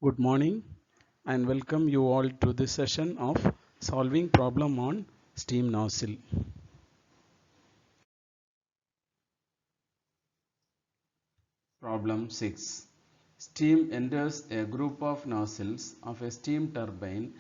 Good morning and welcome you all to this session of solving problem on steam nozzle. Problem 6. Steam enters a group of nozzles of a steam turbine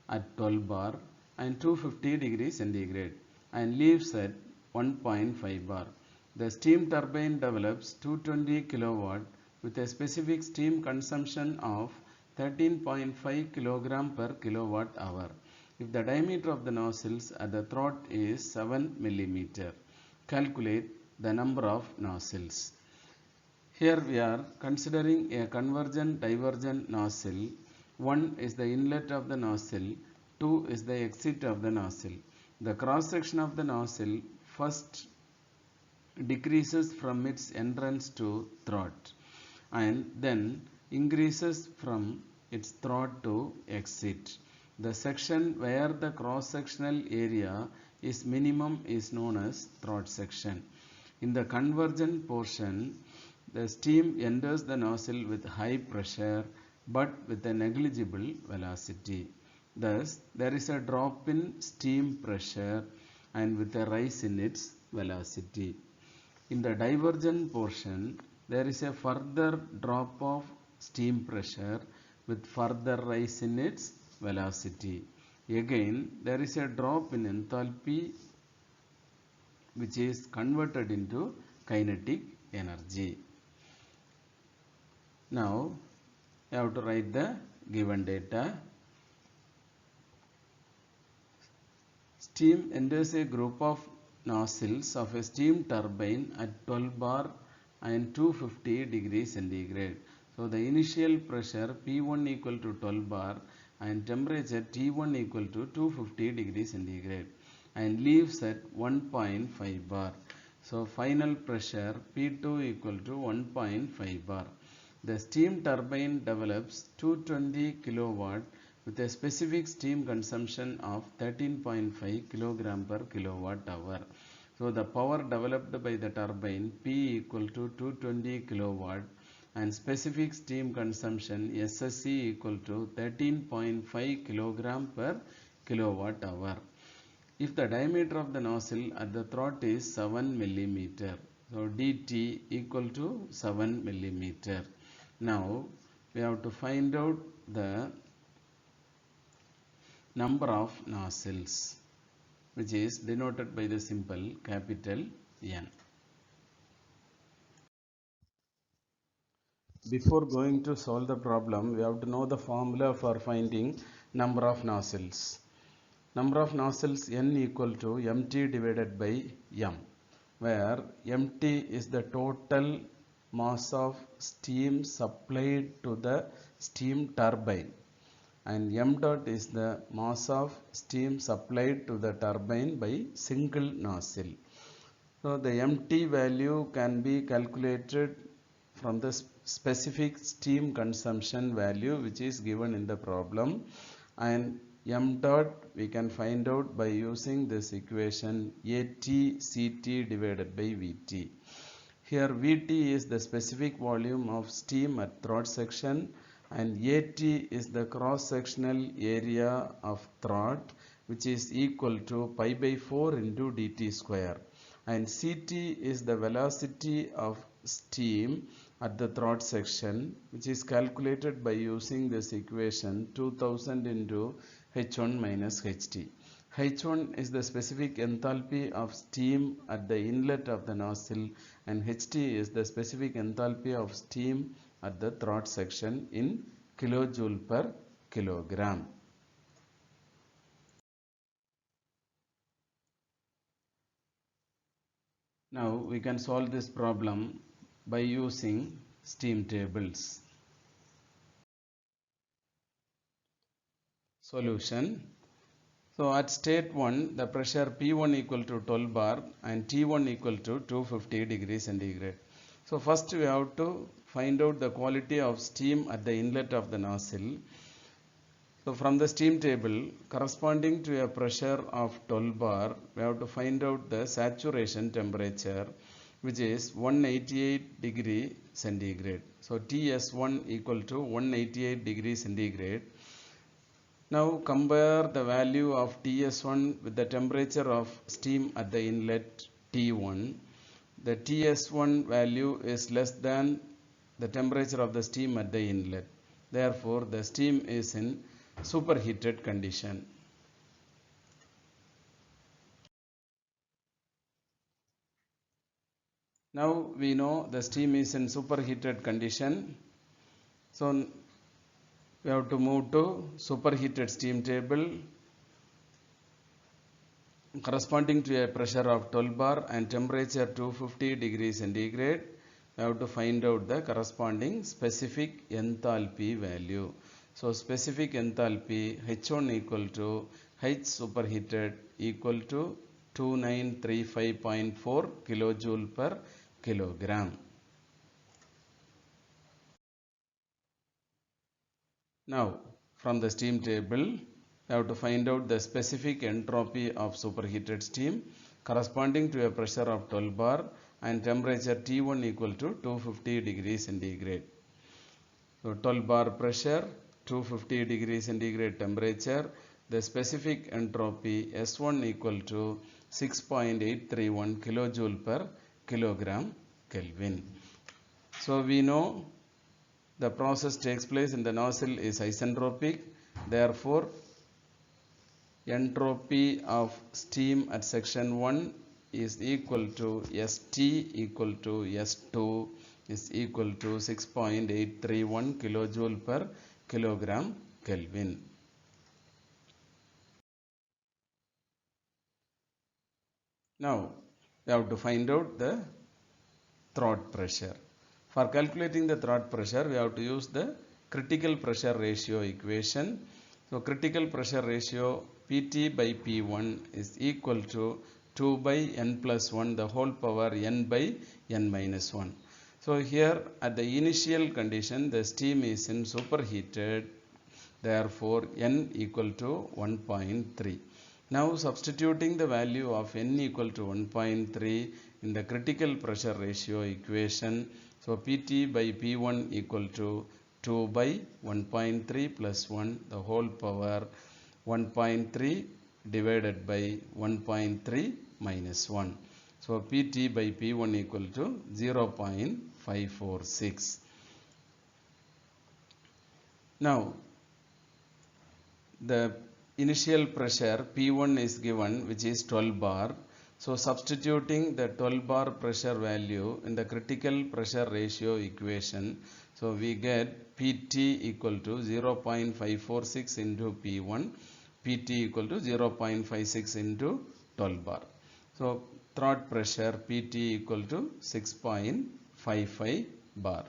at 12 bar and 250 degrees centigrade and leaves at 1.5 bar. The steam turbine develops 220 kilowatt with a specific steam consumption of 13.5 kilogram per kilowatt hour. If the diameter of the nozzles at the throat is 7 millimeter, calculate the number of nozzles. Here we are considering a convergent divergent nozzle. One is the inlet of the nozzle, two is the exit of the nozzle. The cross section of the nozzle first decreases from its entrance to throat and then increases from its throat to exit. The section where the cross sectional area is minimum is known as throat section. In the convergent portion, the steam enters the nozzle with high pressure but with a negligible velocity. Thus, there is a drop in steam pressure and with a rise in its velocity. In the divergent portion, there is a further drop of steam pressure with further rise in its velocity. Again, there is a drop in enthalpy which is converted into kinetic energy. Now, you have to write the given data. Steam enters a group of nozzles of a steam turbine at 12 bar and 250 degrees centigrade. So, the initial pressure P1 equal to 12 bar and temperature T1 equal to 250 degrees centigrade and leaves at 1.5 bar. So, final pressure P2 equal to 1.5 bar. The steam turbine develops 220 kilowatt with a specific steam consumption of 13.5 kilogram per kilowatt hour. So the power developed by the turbine P equal to 220 kilowatt and specific steam consumption SSC equal to 13.5 kilogram per kilowatt hour. If the diameter of the nozzle at the throat is 7 millimeter, so dt equal to 7 millimeter. Now we have to find out the number of nozzles, which is denoted by the symbol capital N. Before going to solve the problem, we have to know the formula for finding number of nozzles. Number of nozzles N equal to mt divided by M, where mt is the total mass of steam supplied to the steam turbine and m dot is the mass of steam supplied to the turbine by single nozzle. So the mt value can be calculated from the specific steam consumption value which is given in the problem, and m dot we can find out by using this equation ATCT divided by VT. Here VT is the specific volume of steam at throat section and AT is the cross sectional area of throat, which is equal to pi by 4 into dt square, and CT is the velocity of steam at the throat section, which is calculated by using this equation 2000 into H1 minus HT. H1 is the specific enthalpy of steam at the inlet of the nozzle and HT is the specific enthalpy of steam at the throat section in kilojoule per kilogram. Now we can solve this problem by using steam tables. Solution. So at state 1, the pressure P1 equal to 12 bar and T1 equal to 250 degrees centigrade. So first we have to find out the quality of steam at the inlet of the nozzle. So from the steam table, corresponding to a pressure of 12 bar, we have to find out the saturation temperature, which is 188 degree centigrade. So TS1 equal to 188 degree centigrade. Now compare the value of TS1 with the temperature of steam at the inlet T1. The TS1 value is less than the temperature of the steam at the inlet. Therefore, the steam is in superheated condition. Now we know the steam is in superheated condition. So we have to move to superheated steam table corresponding to a pressure of 12 bar and temperature 250 degrees centigrade. We have to find out the corresponding specific enthalpy value. So specific enthalpy H1 equal to H superheated equal to 2935.4 kilojoule per kilogram. Now from the steam table we have to find out the specific entropy of superheated steam corresponding to a pressure of 12 bar and temperature T1 equal to 250 degrees centigrade. So 12 bar pressure, 250 degrees centigrade temperature, the specific entropy S1 equal to 6.831 kilojoule per kilogram Kelvin. So we know the process takes place in the nozzle is isentropic. Therefore, entropy of steam at section 1 is equal to ST equal to S2 is equal to 6.831 kilojoule per kilogram Kelvin. Now, we have to find out the throat pressure. For calculating the throat pressure, we have to use the critical pressure ratio equation. So, critical pressure ratio Pt by P1 is equal to 2 by n plus 1 the whole power n by n minus 1. So, here at the initial condition the steam is in superheated, therefore n equal to 1.3. Now substituting the value of n equal to 1.3 in the critical pressure ratio equation, so Pt by P1 equal to 2 by 1.3 plus 1 the whole power 1.3 divided by 1.3 minus 1. So Pt by P1 equal to 0.546. Now the initial pressure P1 is given, which is 12 bar. So substituting the 12 bar pressure value in the critical pressure ratio equation, so we get Pt equal to 0.546 into P1, Pt equal to 0.56 into 12 bar. So throat pressure Pt equal to 6.55 bar.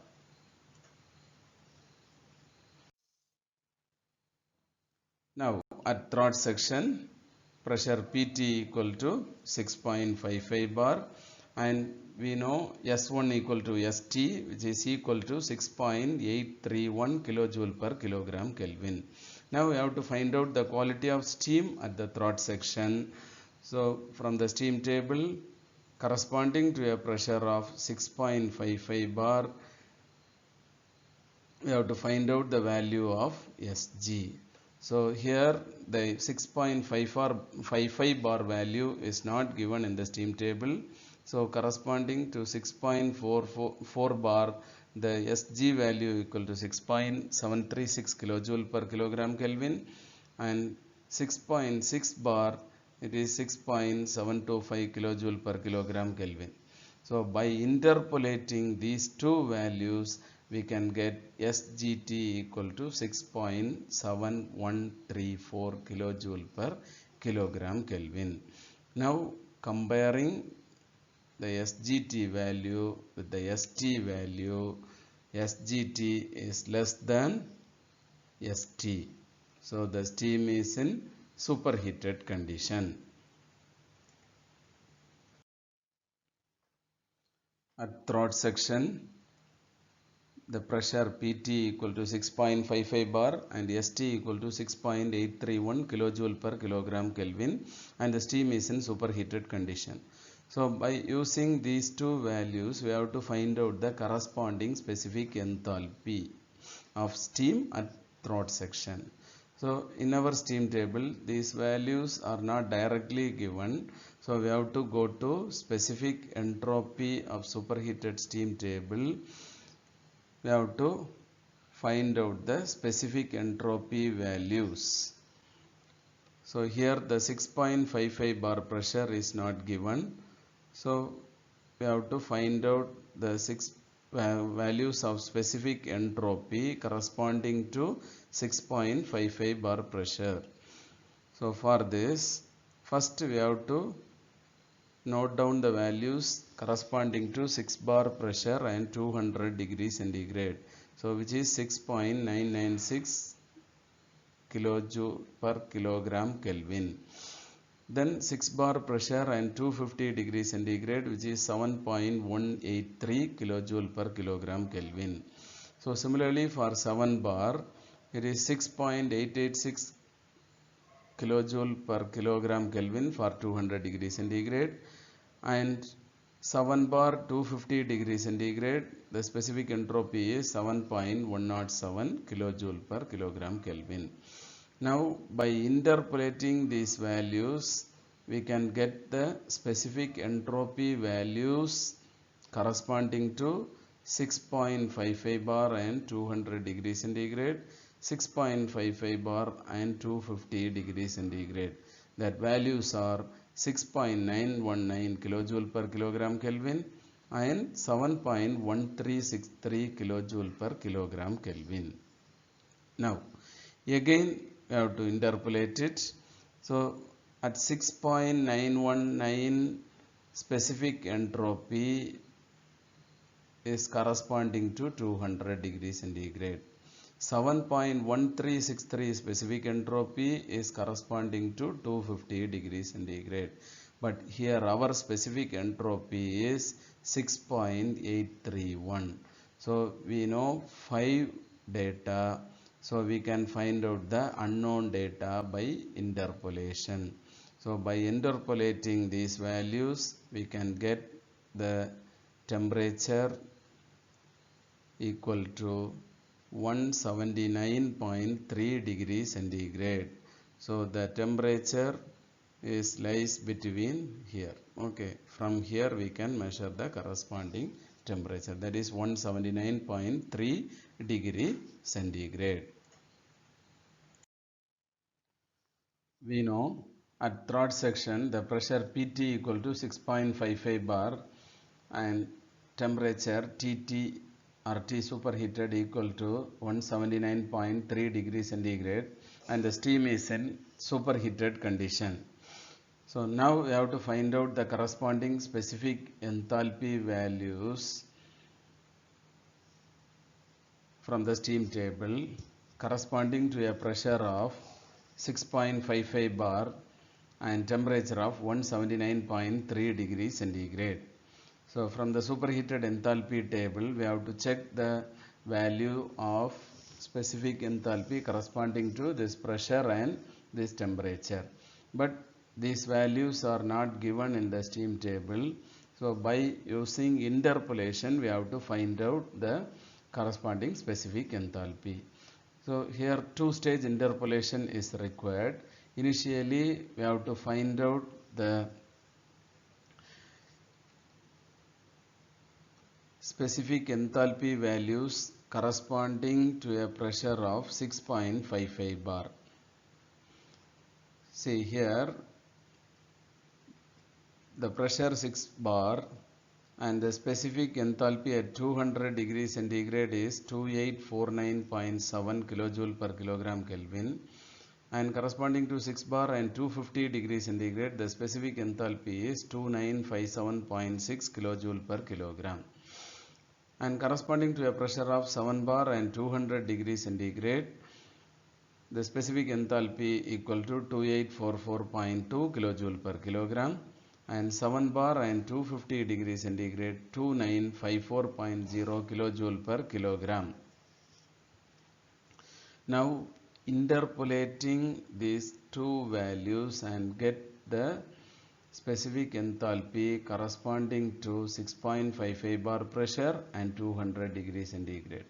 Now at throat section, pressure Pt equal to 6.55 bar, and we know S1 equal to St, which is equal to 6.831 kilojoule per kilogram Kelvin. Now we have to find out the quality of steam at the throat section. So from the steam table, corresponding to a pressure of 6.55 bar, we have to find out the value of Sg. So here the 6.55 bar value is not given in the steam table. So corresponding to 6.44 bar, the Sg value equal to 6.736 kilojoule per kilogram Kelvin, and 6.6 bar it is 6.725 kilojoule per kilogram Kelvin. So by interpolating these two values, we can get Sgt equal to 6.7134 kilojoule per kilogram Kelvin. Now comparing the Sgt value with the St value, Sgt is less than St. So the steam is in superheated condition. At throat section, the pressure Pt equal to 6.55 bar and St equal to 6.831 kilojoule per kilogram Kelvin, and the steam is in superheated condition. So by using these two values, we have to find out the corresponding specific enthalpy of steam at throat section. So in our steam table, these values are not directly given. So we have to go to specific entropy of superheated steam table. We have to find out the specific entropy values. So here the 6.55 bar pressure is not given. So we have to find out the values of specific entropy corresponding to 6.55 bar pressure. So for this, first we have to note down the values corresponding to 6 bar pressure and 200 degrees centigrade. So which is 6.996 kilojoule per kilogram Kelvin. Then 6 bar pressure and 250 degrees centigrade, which is 7.183 kilojoule per kilogram Kelvin. So similarly for 7 bar, it is 6.886 kilojoule per kilogram Kelvin for 200 degrees centigrade, and 7 bar 250 degrees centigrade, the specific entropy is 7.107 kilojoule per kilogram Kelvin. Now by interpolating these values, we can get the specific entropy values corresponding to 6.55 bar and 200 degrees centigrade, 6.55 bar and 250 degrees centigrade. That values are 6.919 kilojoule per kilogram Kelvin and 7.1363 kilojoule per kilogram Kelvin. Now again we have to interpolate it. So at 6.919 specific entropy is corresponding to 200 degrees centigrade. 7.1363 specific entropy is corresponding to 250 degrees centigrade. But here our specific entropy is 6.831. So we know 5 data. So we can find out the unknown data by interpolation. So by interpolating these values, we can get the temperature equal to 179.3 degrees centigrade. So the temperature lies between here. Okay, from here we can measure the corresponding temperature, that is 179.3 degree centigrade. We know at throat section the pressure PT equal to 6.55 bar and temperature TT or T superheated equal to 179.3 degrees centigrade, and the steam is in superheated condition. So now we have to find out the corresponding specific enthalpy values from the steam table corresponding to a pressure of 6.55 bar and temperature of 179.3 degrees centigrade. So from the superheated enthalpy table, we have to check the value of specific enthalpy corresponding to this pressure and this temperature. But these values are not given in the steam table. So by using interpolation, we have to find out the corresponding specific enthalpy. So here two-stage interpolation is required. Initially, we have to find out the specific enthalpy values corresponding to a pressure of 6.55 bar. See here, the pressure 6 bar and the specific enthalpy at 200 degrees centigrade is 2849.7 kilojoule per kilogram Kelvin, and corresponding to 6 bar and 250 degrees centigrade, the specific enthalpy is 2957.6 kilojoule per kilogram, and corresponding to a pressure of 7 bar and 200 degrees centigrade, the specific enthalpy equal to 2844.2 kilojoule per kilogram, and 7 bar and 250 degrees centigrade 2954.0 kilojoule per kilogram. Now interpolating these two values and get the specific enthalpy corresponding to 6.55 bar pressure and 200 degrees centigrade.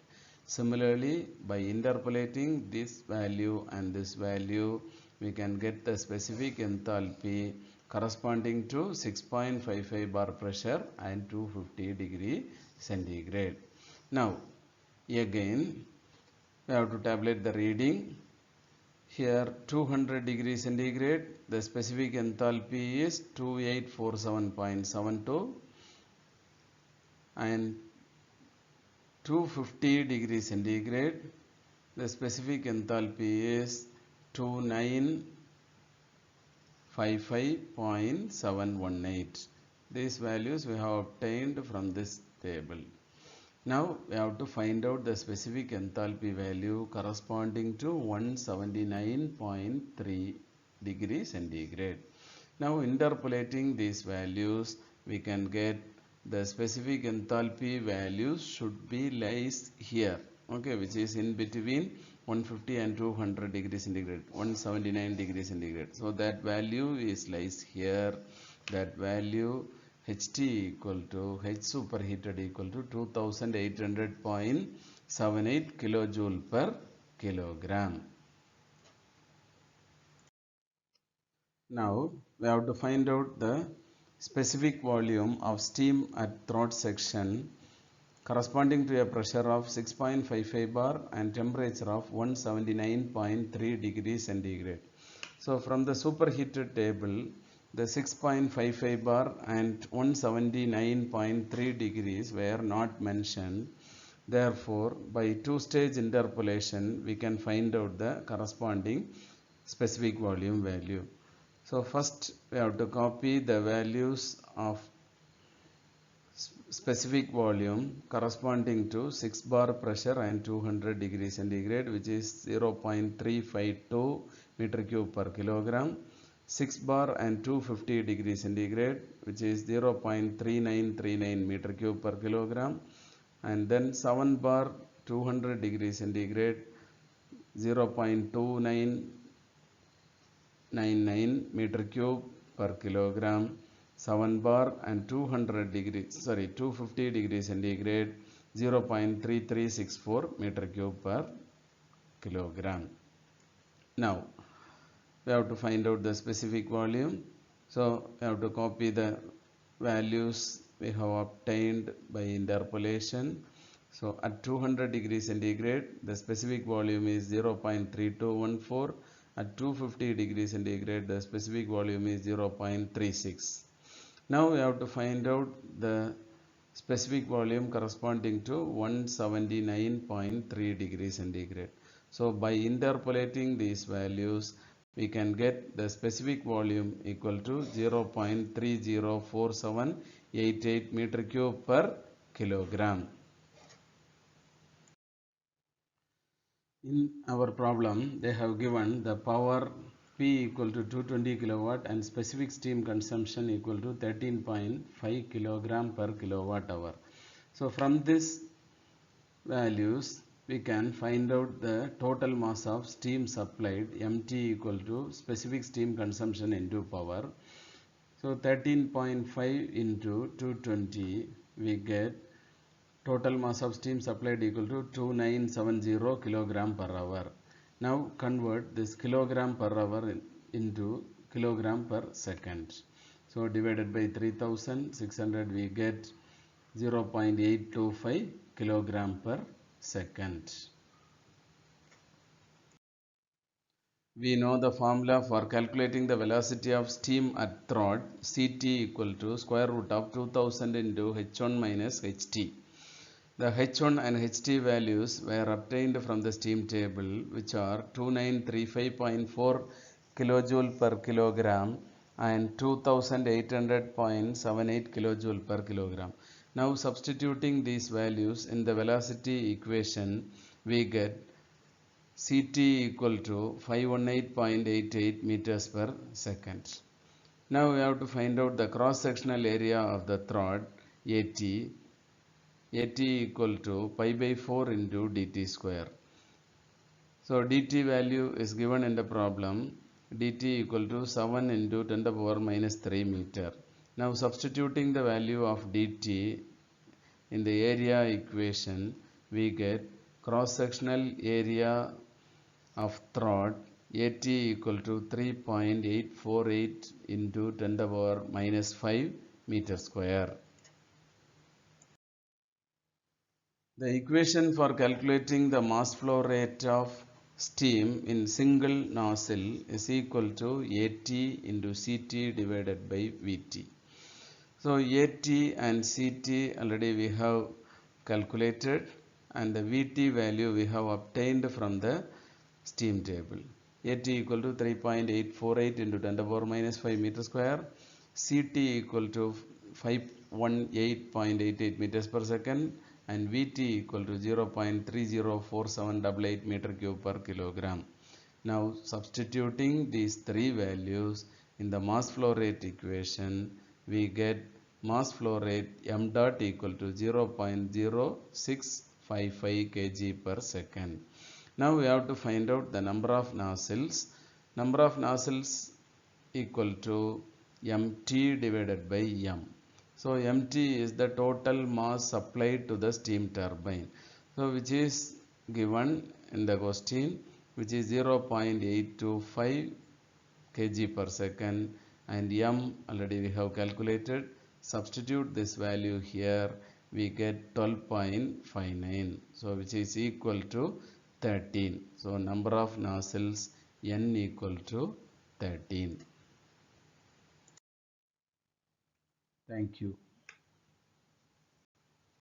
Similarly, by interpolating this value and this value, we can get the specific enthalpy corresponding to 6.55 bar pressure and 250 degree centigrade. Now, again, we have to tabulate the reading. Here 200 degrees centigrade, the specific enthalpy is 2847.72, and 250 degrees centigrade, the specific enthalpy is 2955.718. These values we have obtained from this table. Now we have to find out the specific enthalpy value corresponding to 179.3 degrees centigrade. Now interpolating these values, we can get the specific enthalpy values should be lies here, okay, which is in between 150 and 200 degrees centigrade, 179 degrees centigrade. So that value is lies here. That value HT equal to H superheated equal to 2800.78 kilojoule per kilogram. Now we have to find out the specific volume of steam at throat section corresponding to a pressure of 6.55 bar and temperature of 179.3 degrees centigrade. So from the superheated table, the 6.55 bar and 179.3 degrees were not mentioned. Therefore, by two-stage interpolation, we can find out the corresponding specific volume value. So first we have to copy the values of specific volume corresponding to 6 bar pressure and 200 degrees centigrade, which is 0.352 meter cube per kilogram. 6 bar and 250 degrees centigrade, which is 0.3939 meter cube per kilogram, and then 7 bar 200 degrees centigrade, 0.2999 meter cube per kilogram. 7 bar and 250 degrees centigrade, 0.3364 meter cube per kilogram. Now we have to find out the specific volume. So we have to copy the values we have obtained by interpolation. So at 200 degrees centigrade, the specific volume is 0.3214. At 250 degrees centigrade, the specific volume is 0.36. Now we have to find out the specific volume corresponding to 179.3 degrees centigrade. So by interpolating these values, we can get the specific volume equal to 0.304788 meter cube per kilogram. In our problem, they have given the power P equal to 220 kilowatt and specific steam consumption equal to 13.5 kilogram per kilowatt hour. So from this values, we can find out the total mass of steam supplied, MT equal to specific steam consumption into power. So 13.5 into 220, we get total mass of steam supplied equal to 2970 kilogram per hour. Now convert this kilogram per hour into kilogram per second. So divided by 3600, we get 0.825 kilogram per second. We know the formula for calculating the velocity of steam at throat, Ct equal to square root of 2000 into h1 minus ht. The h1 and ht values were obtained from the steam table, which are 2935.4 kilojoule per kilogram and 2800.78 kilojoule per kilogram. Now substituting these values in the velocity equation, we get Ct equal to 518.88 meters per second. Now we have to find out the cross-sectional area of the throat, At equal to pi by 4 into dt square. So dt value is given in the problem. dt equal to 7 into 10 to the power minus 3 meter. Now substituting the value of dt in the area equation, we get cross-sectional area of throat AT equal to 3.848 into 10 to the power minus 5 meter square. The equation for calculating the mass flow rate of steam in single nozzle is equal to AT into CT divided by VT. So AT and CT already we have calculated, and the VT value we have obtained from the steam table. AT equal to 3.848 into 10 to the power minus 5 meter square. CT equal to 518.88 meters per second, and Vt equal to 0.304788 meter cube per kilogram. Now substituting these three values in the mass flow rate equation, we get mass flow rate m dot equal to 0.0655 kg per second. Now we have to find out the number of nozzles. Number of nozzles equal to mt divided by m. So mt is the total mass supplied to the steam turbine, so which is given in the question, which is 0.825 kg per second, and m already we have calculated. Substitute this value here, we get 12.59, so which is equal to 13. So number of nozzles n equal to 13. Thank you.